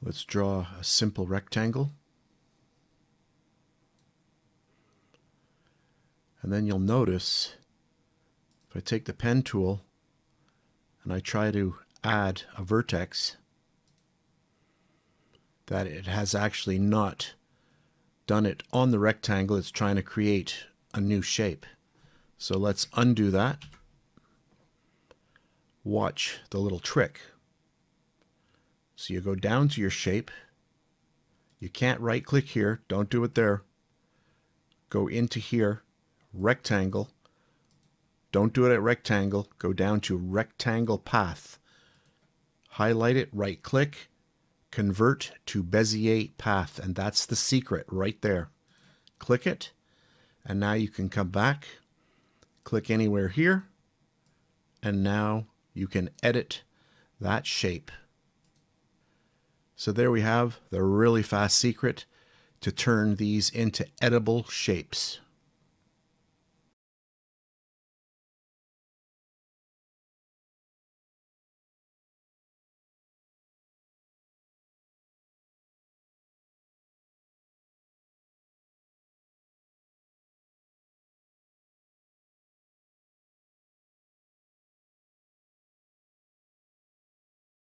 Let's draw a simple rectangle. And then you'll notice if I take the pen tool and I try to add a vertex, that it has actually not done it on the rectangle. It's trying to create a new shape. So let's undo that. Watch the little trick. So you go down to your shape. You can't right click here. Don't do it there. Go into here, rectangle. Don't do it at rectangle. Go down to rectangle path. Highlight it, right click, convert to Bezier path. And that's the secret right there. Click it. And now you can come back, click anywhere here. And now you can edit that shape. So there we have the really fast secret to turn these into editable shapes.